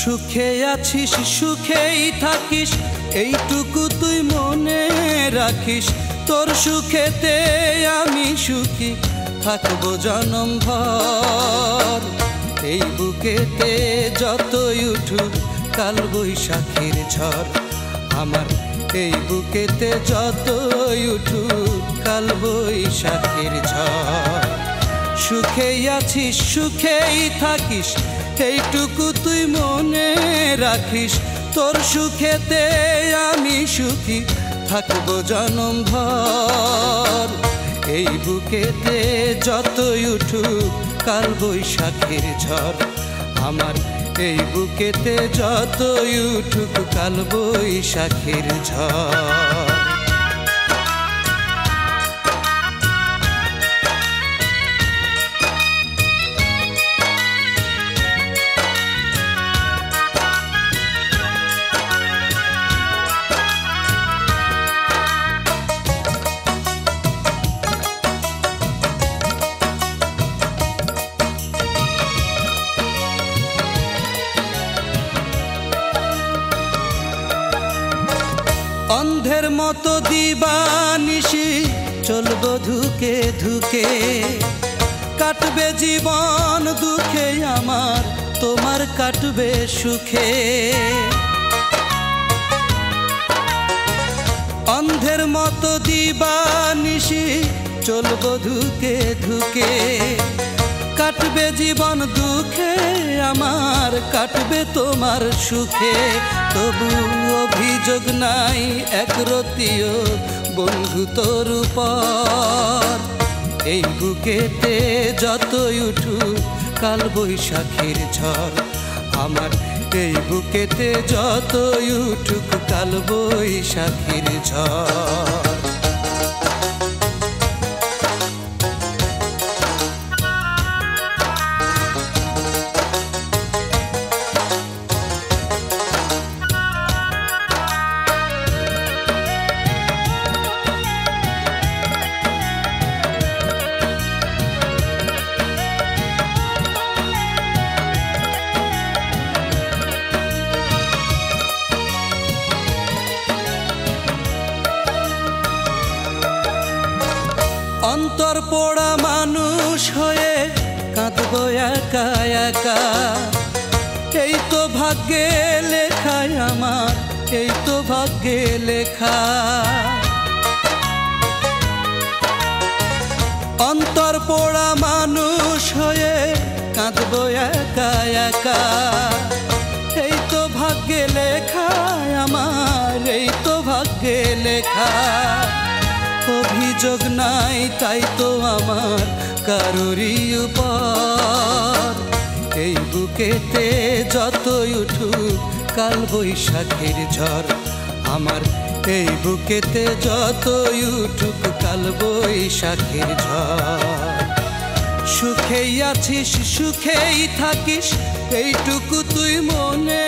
সুখে আছিস সুখেই থাকিস এইটুকু তুই মনে রাখিস। তোর সুখেতে আমি সুখী থাকবো জনম ভর। এই বুকেতে যতই উঠুক কাল বৈশাখীর ঝড়, আমার এই বুকেতে যতই উঠুক কাল বৈশাখীর ঝড়। সুখেই আছিস সুখেই থাকিস এইটুকু তুই মনে রাখিস। তোর সুখেতে আমি সুখী থাকবো জনম ভর। এই বুকেতে যতই উঠুক কাল বৈশাখীর ঝড়, আমার এই বুকেতে যতই উঠুক কাল বৈশাখীর ঝড়। অন্ধের মতো দিবানিশি চলবো ধুকে ধুকে, কাটবে জীবন দুঃখে আমার তোমার কাটবে সুখে। অন্ধের মতো দিবানিশি চলবো ধুকে ধুকে, কাটবে জীবন দুঃখে আমার কাটবে তোমার সুখে। তবু অভিযোগ নাই একরতিও বন্ধু তোর উপর। এই বুকেতে যতই উঠুক কাল বৈশাখীর ঝড়, আমার এই বুকেতে যতই উঠুক কাল বৈশাখীর ঝড়। অন্তর পোড়া মানুষ হয়ে কাঁদবো একা একা, এই তো ভাগ্যে লেখা আমার, এই তো ভাগ্যে লেখা। অন্তর পোড়া মানুষ হয়ে কাঁদবো একা একা, এই তো ভাগ্যে লেখা আমার, এই তো ভাগ্যে লেখা। অভিযোগ নাই তাই তো আমার কারোরই উপর। এই বুকেতে যতই উঠুক কাল বৈশাখীর ঝড়, আমার এই বুকেতে যতই উঠুক কাল বৈশাখীর ঝড়। সুখেই আছিস সুখেই থাকিস এইটুকু তুই মনে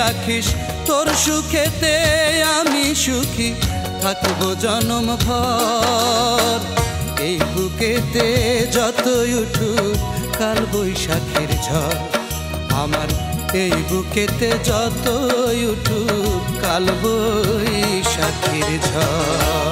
রাখিস। তোর সুখেতে আমি সুখী থাকবো জনম ভর। এই বুকেতে যতই উঠুক কাল বৈশাখীর ঝড়, আমার এই বুকেতে যতই উঠুক কাল বৈশাখীর ঝড়।